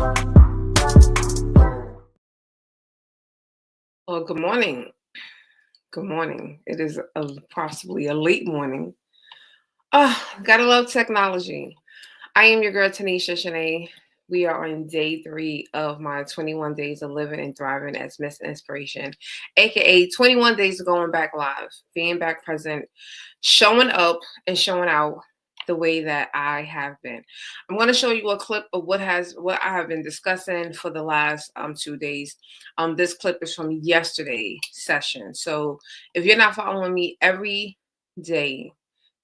Well, good morning. Good morning. It is possibly a late morning. Gotta love technology. I am your girl, Tanisha Shanae. We are on day 3 of my 21 days of living and thriving as Miss Inspiration, aka 21 days of going back live, being back present, showing up and showing out the way that I have been. I'm going to show you a clip of what I have been discussing for the last 2 days. This clip is from yesterday's session. So if you're not following me every day,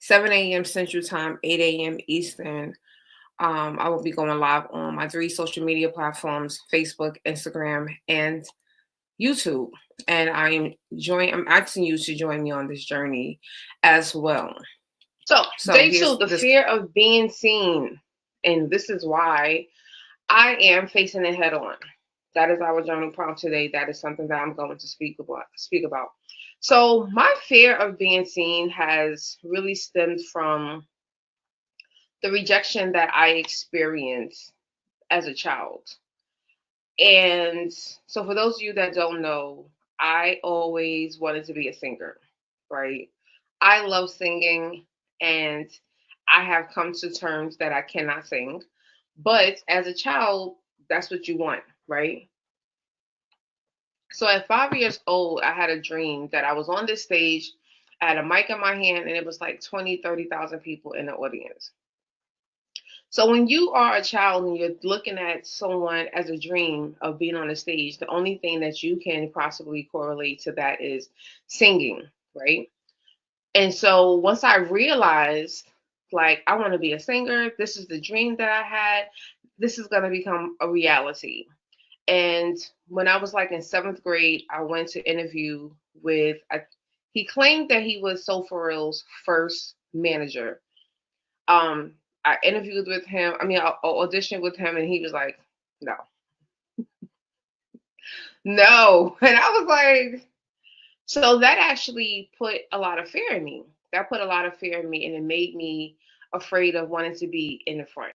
7 a.m. Central Time, 8 a.m. Eastern, I will be going live on my 3 social media platforms: Facebook, Instagram, and YouTube. And I'm asking you to join me on this journey as well. So day 2, the fear of being seen. And this is why I am facing it head on. That is our journal prompt today. That is something that I'm going to speak about. So my fear of being seen has really stemmed from the rejection that I experienced as a child. And so for those of you that don't know, I always wanted to be a singer, right? I love singing, and I have come to terms that I cannot sing. But as a child, that's what you want, right? So at 5 years old, I had a dream that I was on this stage, I had a mic in my hand, and it was like 20, 30,000 people in the audience. So when you are a child and you're looking at someone as a dream of being on a stage, the only thing that you can possibly correlate to that is singing, right? And so once I realized, like, I want to be a singer, this is the dream that I had, this is going to become a reality. And when I was like in 7th grade, I went to interview with, he claimed that he was So For Real's first manager. I interviewed with him. I auditioned with him, and he was like, no, no. And I was like, so that actually put a lot of fear in me. That put a lot of fear in me, and it made me afraid of wanting to be in the front.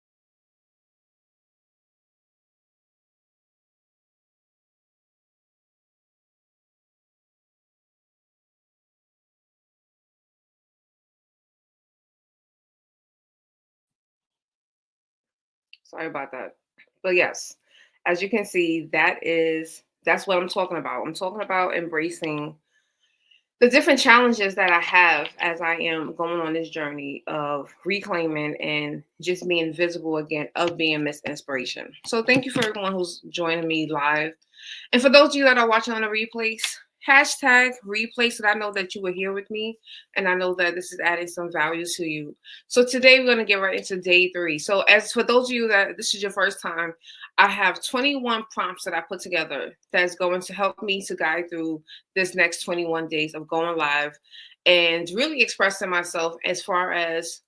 Sorry about that. But yes, as you can see, that's what I'm talking about. I'm talking about embracing the different challenges that I have as I am going on this journey of reclaiming and just being visible again, of being Miss Inspiration. So thank you for everyone who's joining me live. And for those of you that are watching on the replays, hashtag replay, so that I know that you were here with me, and I know that this is adding some value to you. So today we're going to get right into day 3. So as for those of you that this is your first time, I have 21 prompts that I put together that's going to help me to guide through this next 21 days of going live and really expressing myself as far as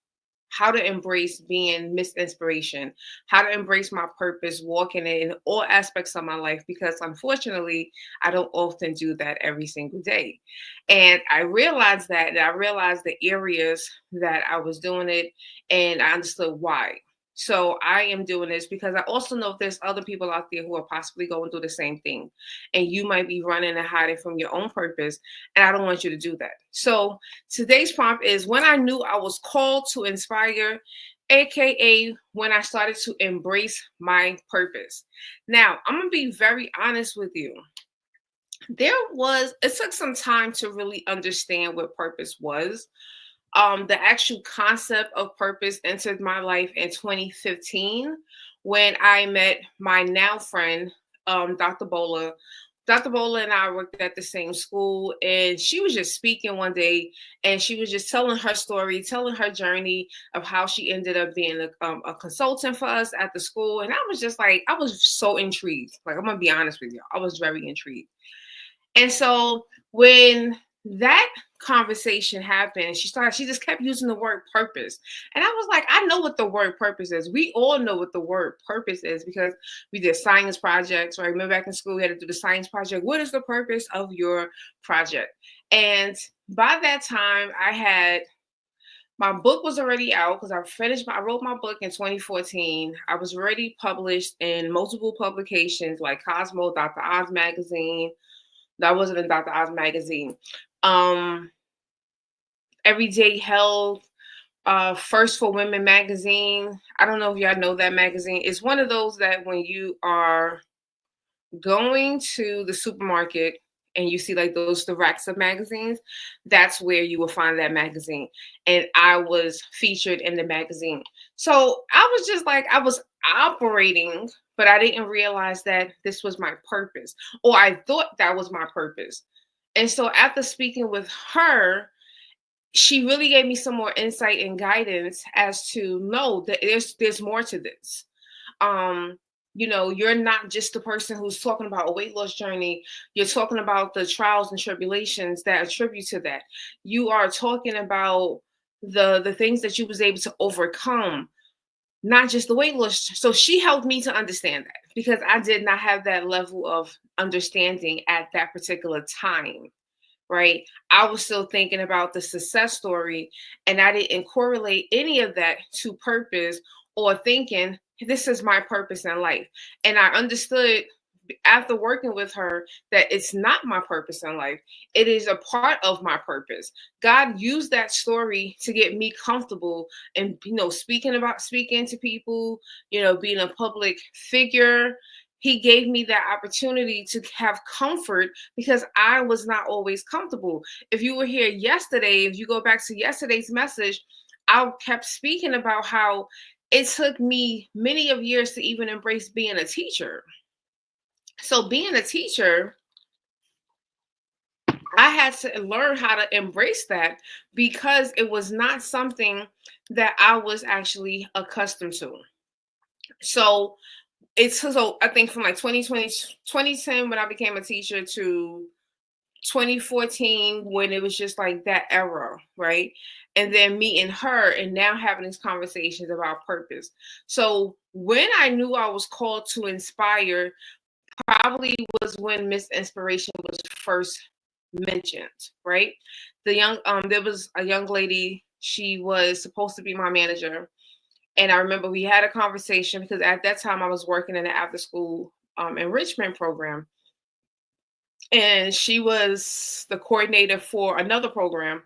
how to embrace being Miss Inspiration, how to embrace my purpose, walking it in all aspects of my life, because unfortunately, I don't often do that every single day. And I realized that, and I realized the areas that I was doing it, and I understood why. So I am doing this because I also know there's other people out there who are possibly going through the same thing. And you might be running and hiding from your own purpose. And I don't want you to do that. So today's prompt is when I knew I was called to inspire, aka when I started to embrace my purpose. Now, I'm going to be very honest with you. It took some time to really understand what purpose was. The actual concept of purpose entered my life in 2015 when I met my now friend, Dr. Bola. Dr. Bola and I worked at the same school, and she was just speaking one day, and she was just telling her story, telling her journey of how she ended up being a consultant for us at the school. And I was just like, I was so intrigued. Like, I'm going to be honest with you. I was very intrigued. And so when that conversation happened, she just kept using the word purpose. And I was like, I know what the word purpose is. We all know what the word purpose is because we did science projects, right? Remember back in school, we had to do the science project. What is the purpose of your project? And by that time, I had my book was already out because I wrote my book in 2014. I was already published in multiple publications like Cosmo, Dr. Oz magazine. That wasn't in Dr. Oz magazine. Everyday Health, First for Women magazine. I don't know if y'all know that magazine. It's one of those that when you are going to the supermarket and you see like the racks of magazines, that's where you will find that magazine. And I was featured in the magazine. So I was just like, I was operating, but I didn't realize that this was my purpose, or I thought that was my purpose. And so after speaking with her, she really gave me some more insight and guidance as to know that there's more to this. um you're not just the person who's talking about a weight loss journey. You're talking about the trials and tribulations that attribute to that. You are talking about the things that you was able to overcome, not just the weight loss. So she helped me to understand that, because I did not have that level of understanding at that particular time, right? I was still thinking about the success story, and I didn't correlate any of that to purpose, or thinking this is my purpose in life. And I understood after working with her that it's not my purpose in life. It is a part of my purpose. God used that story to get me comfortable and, speaking to people, being a public figure. He gave me that opportunity to have comfort because I was not always comfortable. If you were here yesterday, if you go back to yesterday's message, I kept speaking about how it took me many of years to even embrace being a teacher. So being a teacher, I had to learn how to embrace that, because it was not something that I was actually accustomed to. So I think from like 2020, 2010 when I became a teacher to 2014 when it was just like that era, right? And then meeting her and now having these conversations about purpose. So when I knew I was called to inspire, probably was when Miss Inspiration was first mentioned, right? There was a young lady, she was supposed to be my manager. And I remember we had a conversation because at that time I was working in the after school enrichment program. And she was the coordinator for another program.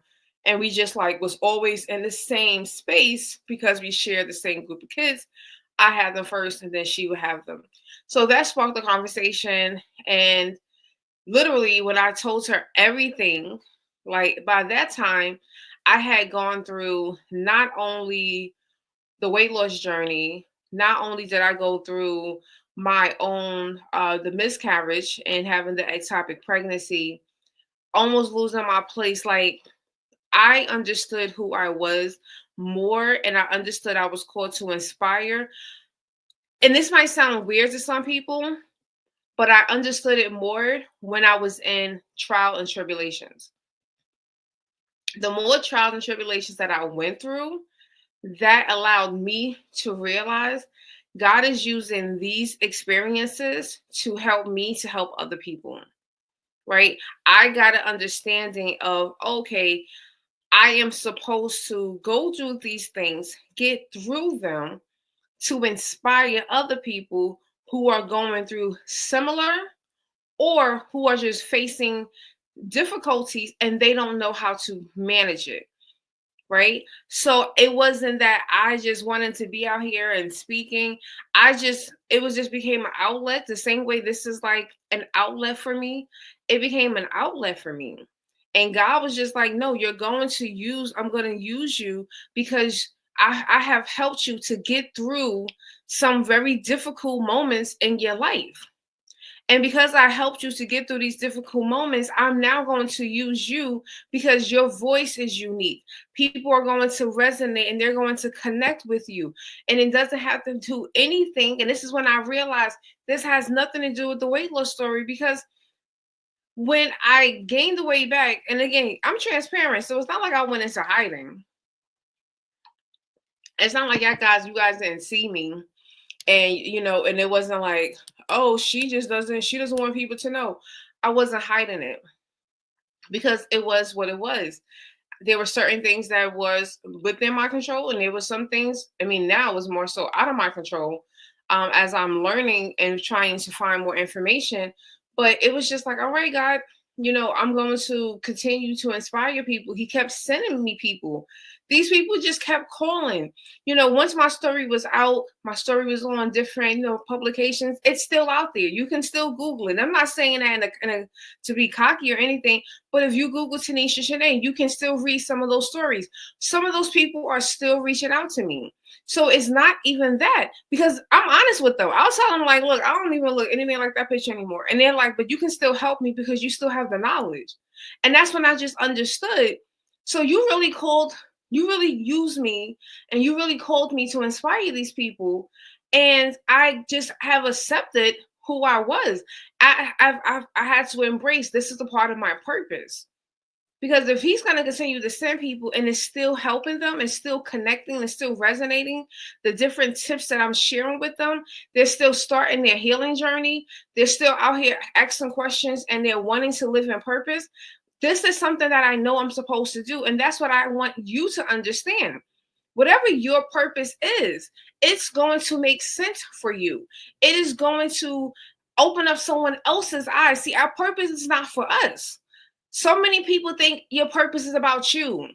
And we just like was always in the same space because we shared the same group of kids. I had them first and then she would have them. So that sparked the conversation. And literally, when I told her everything, like by that time, I had gone through not only the weight loss journey, not only did I go through my own the miscarriage and having the ectopic pregnancy, almost losing my place. Like I understood who I was more, and I understood I was called to inspire. And this might sound weird to some people, but I understood it more when I was in trial and tribulations. The more trials and tribulations that I went through, that allowed me to realize God is using these experiences to help me to help other people, right? I got an understanding of, okay, I am supposed to go through these things, get through them to inspire other people who are going through similar or who are just facing difficulties and they don't know how to manage it. Right. So it wasn't that I just wanted to be out here and speaking. It was just became an outlet. The same way this is like an outlet for me. It became an outlet for me. And God was just like, no, I'm going to use you because I have helped you to get through some very difficult moments in your life. And because I helped you to get through these difficult moments, I'm now going to use you because your voice is unique. People are going to resonate and they're going to connect with you. And it doesn't have to do anything. And this is when I realized this has nothing to do with the weight loss story, because when I gained the weight back, and again, I'm transparent, so it's not like I went into hiding. It's not like you guys didn't see me. And and it wasn't like, oh, she doesn't want people to know. I wasn't hiding it because it was what it was. there were certain things that was within my control, and there was some things, I mean, now it was more so out of my control, as I'm learning and trying to find more information. But it was just like, all right, God, I'm going to continue to inspire people. He kept sending me people. These people just kept calling. Once my story was out, my story was on different, publications. It's still out there. You can still Google it. I'm not saying that to be cocky or anything, but if you Google Tanisha Shanae, you can still read some of those stories. Some of those people are still reaching out to me. So it's not even that, because I'm honest with them. I'll tell them, like, look, I don't even look anything like that picture anymore. And they're like, but you can still help me because you still have the knowledge. And that's when I just understood. So you really used me, and you really called me to inspire these people. And I just have accepted who I was. I had to embrace, this is a part of my purpose. Because if he's going to continue to send people and it's still helping them and still connecting and still resonating, the different tips that I'm sharing with them, they're still starting their healing journey. They're still out here asking questions, and they're wanting to live in purpose. This is something that I know I'm supposed to do. And that's what I want you to understand. Whatever your purpose is, it's going to make sense for you. It is going to open up someone else's eyes. See, our purpose is not for us. So many people think your purpose is about you.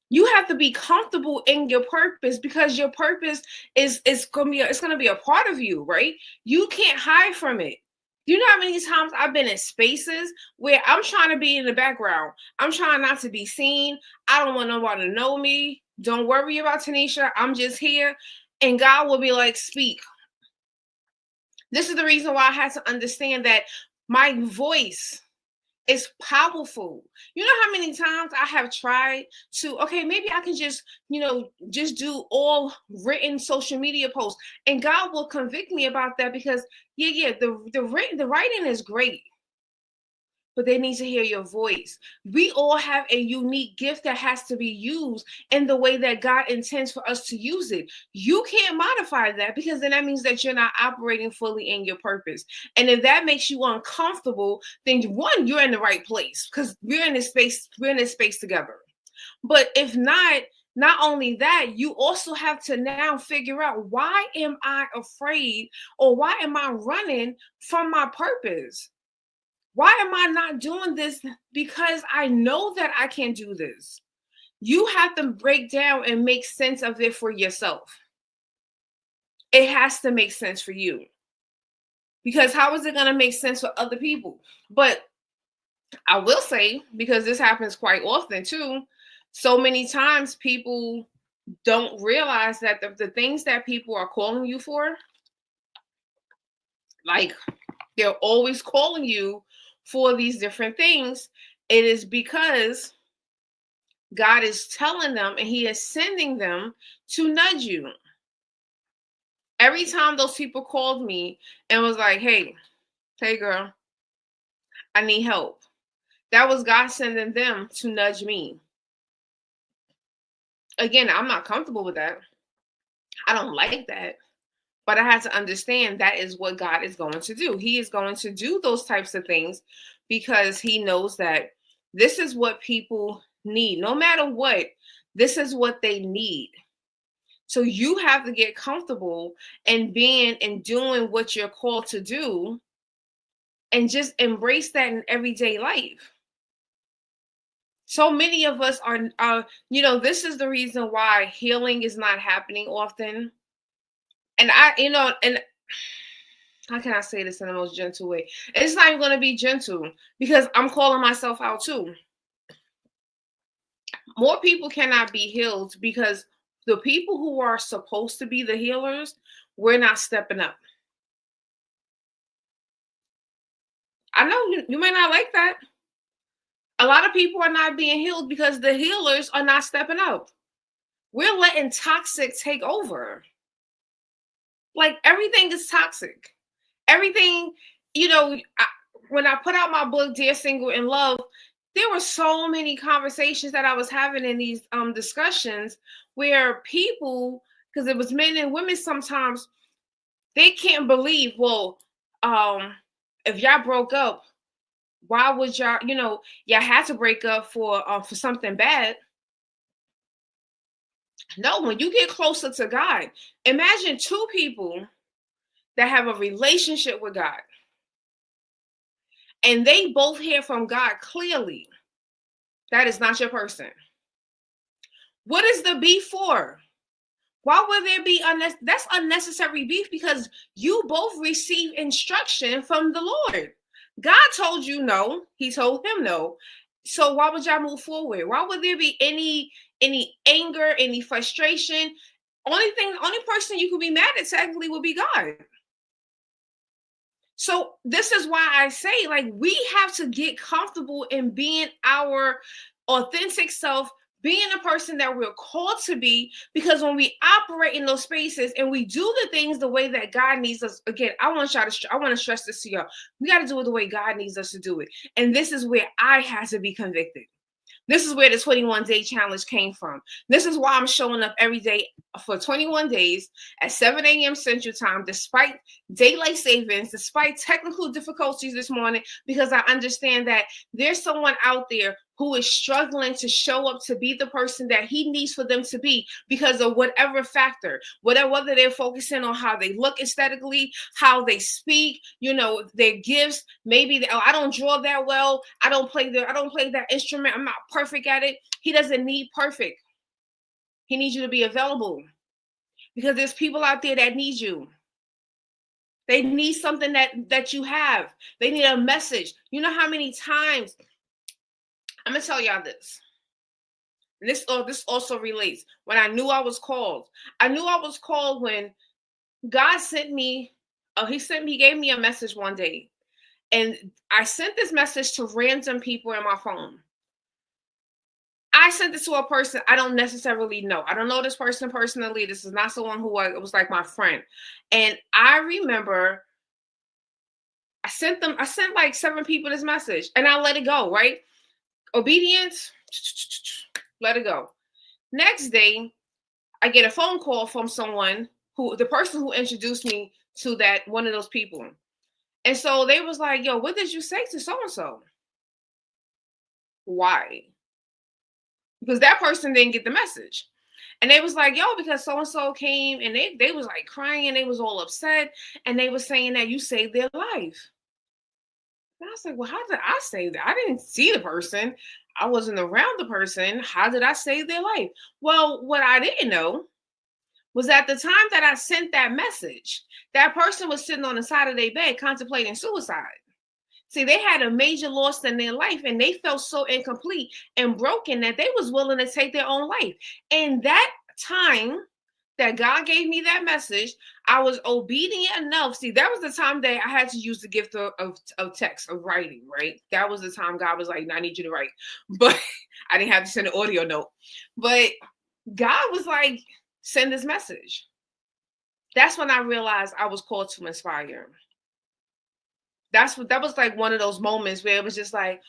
You have to be comfortable in your purpose, because your purpose is going to be a part of you, right? You can't hide from it. You know how many times I've been in spaces where I'm trying to be in the background. I'm trying not to be seen. I don't want nobody to know me. Don't worry about Tanisha. I'm just here. And God will be like, speak. This is the reason why I had to understand that my voice is powerful. You know how many times I have tried to, okay, maybe I can just do all written social media posts, and God will convict me about that, because the writing is great, but they need to hear your voice. We all have a unique gift that has to be used in the way that God intends for us to use it. You can't modify that, because then that means that you're not operating fully in your purpose. And if that makes you uncomfortable, then one, you're in the right place, because we're in this space together. But if not only that, you also have to now figure out, why am I afraid, or why am I running from my purpose? Why am I not doing this? Because I know that I can do this. You have to break down and make sense of it for yourself. It has to make sense for you. Because how is it going to make sense for other people? But I will say, because this happens quite often too, so many times people don't realize that the things that people are calling you for, like, they're always calling you for these different things. It is because God is telling them, and he is sending them to nudge you. Every time those people called me and was like, hey girl, I need help, that was God sending them to nudge me. Again, I'm not comfortable with that. I don't like that. But I had to understand that is what God is going to do. He is going to do those types of things because he knows that this is what people need. No matter what, this is what they need. So you have to get comfortable in being and doing what you're called to do, and just embrace that in everyday life. So many of us are, this is the reason why healing is not happening often. And and how can I say this in the most gentle way? It's not even going to be gentle, because I'm calling myself out too. More people cannot be healed because the people who are supposed to be the healers, we're not stepping up. I know you may not like that. A lot of people are not being healed because the healers are not stepping up. We're letting toxic take over. Like, everything is toxic. Everything, when I put out my book, Dear Single in Love, there were so many conversations that I was having in these discussions where people, because it was men and women sometimes, they can't believe, well, if y'all broke up, why would y'all, y'all had to break up for something bad. No, when you get closer to God, imagine two people that have a relationship with God and they both hear from God clearly. That is not your person. What is the beef for? Why would there be that's unnecessary beef? Because you both receive instruction from the Lord. God told you no. He told him no. So why would y'all move forward? Why would there be any anger, any frustration? Only person you could be mad at technically would be God. So this is why I say, like, we have to get comfortable in being our authentic self, being a person that we're called to be, because when we operate in those spaces and we do the things the way that God needs us, again, I want to stress this to y'all. We got to do it the way God needs us to do it. And this is where I had to be convicted. This is where the 21-day challenge came from. This is why I'm showing up every day for 21 days at 7 a.m. Central Time, despite daylight savings, despite technical difficulties this morning, because I understand that there's someone out there who is struggling to show up to be the person that he needs for them to be because of whatever factor, whether they're focusing on how they look aesthetically, how they speak, their gifts. Maybe I don't draw that well. I don't play that instrument. I'm not perfect at it. He doesn't need perfect. He needs you to be available because there's people out there that need you. They need something that you have. They need a message. You know how many times, I'm going to tell y'all this. This also relates. When I knew I was called. I knew I was called when God sent me, he gave me a message one day. And I sent this message to random people in my phone. I sent this to a person I don't necessarily know. I don't know this person personally. This is not someone who was like my friend. And I remember I sent like 7 people this message and I let it go, right? Obedience, let it go. Next day, I get a phone call from the person who introduced me to that one of those people. And so they was like, yo, what did you say to so-and-so? Why? Because that person didn't get the message. And they was like, yo, because so-and-so came and they was like crying and they was all upset. And they was saying that you saved their life. And I was like, well, how did I save that? I didn't see the person. I wasn't around the person. How did I save their life? Well, what I didn't know was at the time that I sent that message, that person was sitting on the side of their bed contemplating suicide. See, they had a major loss in their life and they felt so incomplete and broken that they was willing to take their own life. And that time that God gave me that message, I was obedient enough. See, that was the time that I had to use the gift of text, of writing, right? That was the time God was like, I need you to write. But I didn't have to send an audio note. But God was like, send this message. That's when I realized I was called to inspire. That was like one of those moments where it was just like,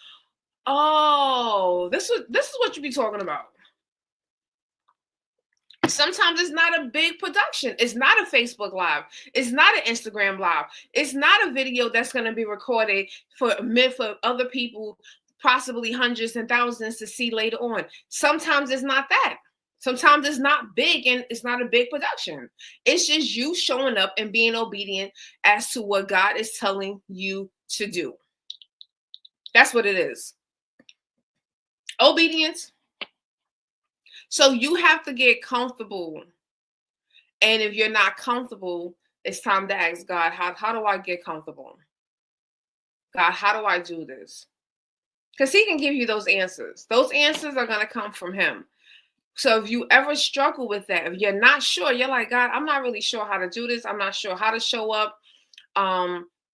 oh, this is what you be talking about. Sometimes it's not a big production. It's not a Facebook Live. It's not an Instagram Live. It's not a video that's going to be recorded for other people, possibly hundreds and thousands to see later on. Sometimes it's not that. Sometimes it's not big and it's not a big production. It's just you showing up and being obedient as to what God is telling you to do. That's what it is. Obedience. So you have to get comfortable. And if you're not comfortable, it's time to ask God, how do I get comfortable? God, how do I do this? Because he can give you those answers. Those answers are going to come from him. So if you ever struggle with that, if you're not sure, you're like, God, I'm not really sure how to do this. I'm not sure how to show up.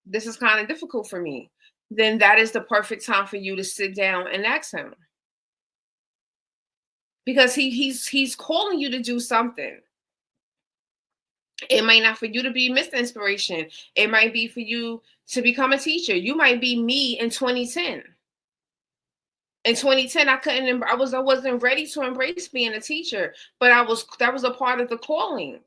This is kind of difficult for me. Then that is the perfect time for you to sit down and ask him. Because he's calling you to do something. It might not for you to be Mr. Inspiration. It might be for you to become a teacher. You might be me in 2010. In 2010, I wasn't ready to embrace being a teacher, but that was a part of the calling.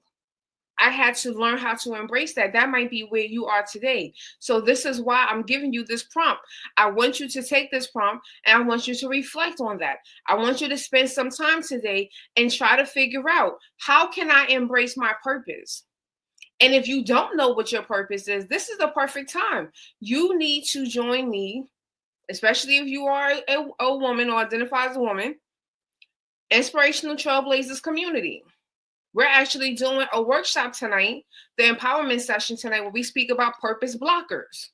I had to learn how to embrace that. That might be where you are today. So this is why I'm giving you this prompt. I want you to take this prompt and I want you to reflect on that. I want you to spend some time today and try to figure out, how can I embrace my purpose? And if you don't know what your purpose is, this is the perfect time. You need to join me, especially if you are a woman or identify as a woman, Inspirational Trailblazers community. We're actually doing a workshop tonight, the empowerment session tonight, where we speak about purpose blockers.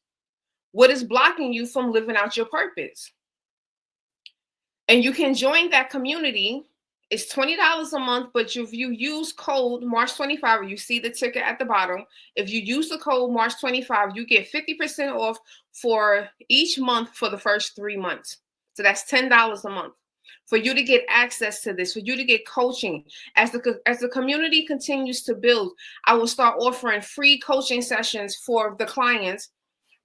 What is blocking you from living out your purpose? And you can join that community. It's $20 a month, but if you use code March 25, you see the ticket at the bottom. If you use the code March 25, you get 50% off for each month for the first 3 months. So that's $10 a month for you to get access to this, for you to get coaching. As the community continues to build, I will start offering free coaching sessions for the clients,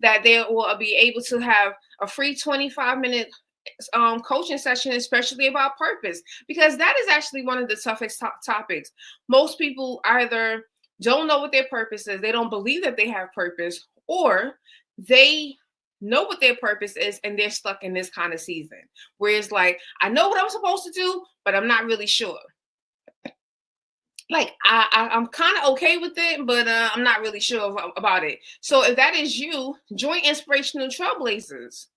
that they will be able to have a free 25-minute coaching session, especially about purpose, because that is actually one of the toughest topics. Most people either don't know what their purpose is, they don't believe that they have purpose, or they know what their purpose is and they're stuck in this kind of season where it's like, I know what I'm supposed to do, but I'm not really sure. Like I'm kind of okay with it, but I'm not really sure about it. So if that is you, join Inspirational Trailblazers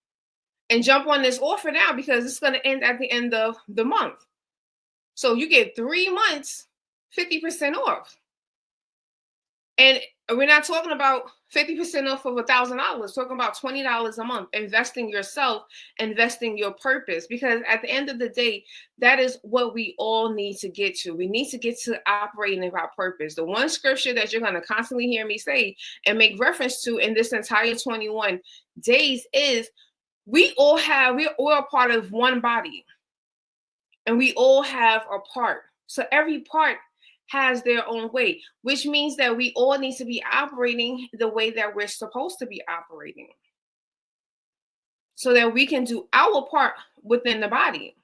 and jump on this offer now, because it's going to end at the end of the month. So you get 3 months, 50% off. And we're not talking about 50% off of $1,000. Talking about $20 a month, investing yourself, investing your purpose. Because at the end of the day, that is what we all need to get to. We need to get to operating in our purpose. The one scripture that you're going to constantly hear me say and make reference to in this entire 21 days is, we're all a part of one body, and we all have a part. So every part has their own way, which means that we all need to be operating the way that we're supposed to be operating, so that we can do our part within the body.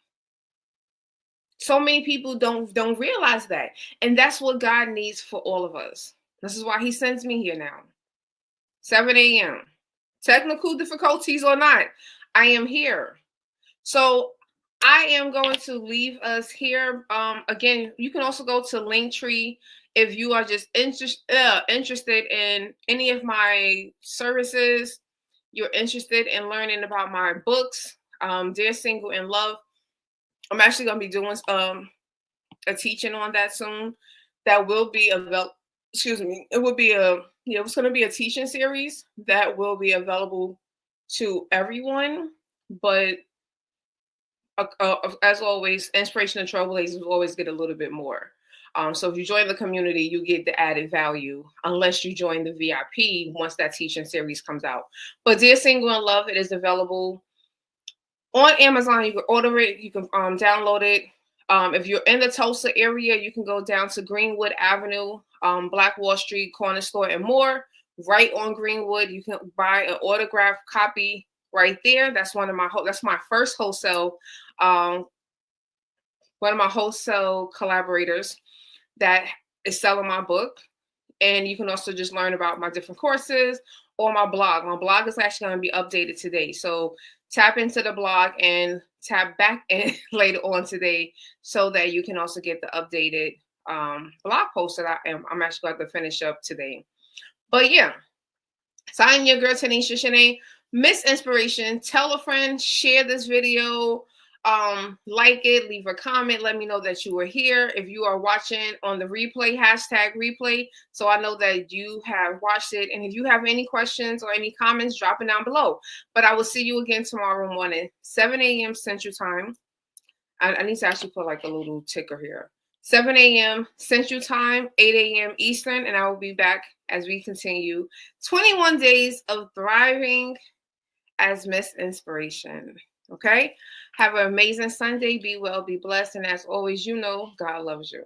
So many people don't realize that. And that's what God needs for all of us. This is why he sends me here now. 7 a.m. Technical difficulties or not, I am here. So I am going to leave us here. Again, you can also go to Linktree if you are just interested in any of my services. You're interested in learning about my books, Dear Single in Love. I'm actually going to be doing a teaching on that soon. That will be available. Excuse me. It will be it's going to be a teaching series that will be available to everyone. But as always, Inspirational Trailblazers will always get a little bit more. So if you join the community, you get the added value, unless you join the VIP once that teaching series comes out. But Dear Single in Love, it is available on Amazon. You can order it. You can download it. If you're in the Tulsa area, you can go down to Greenwood Avenue, Black Wall Street, Corner Store, and more. Right on Greenwood, you can buy an autographed copy right there. That's that's my first wholesale, one of my wholesale collaborators that is selling my book. And you can also just learn about my different courses or my blog. My blog is actually going to be updated today. So tap into the blog and tap back in later on today, so that you can also get the updated blog post that I'm actually going to finish up today. But yeah, so I'm your girl, Tanisha Shanae, Miss Inspiration. Tell a friend, share this video, like it, leave a comment, let me know that you were here. If you are watching on the replay, hashtag replay, so I know that you have watched it. And if you have any questions or any comments, drop it down below. But I will see you again tomorrow morning, 7 a.m. Central Time. I need to actually put like a little ticker here. 7 a.m. Central Time, 8 a.m. Eastern, and I will be back as we continue 21 days of thriving as Miss Inspiration. Okay? Have an amazing Sunday. Be well, be blessed. And as always, God loves you.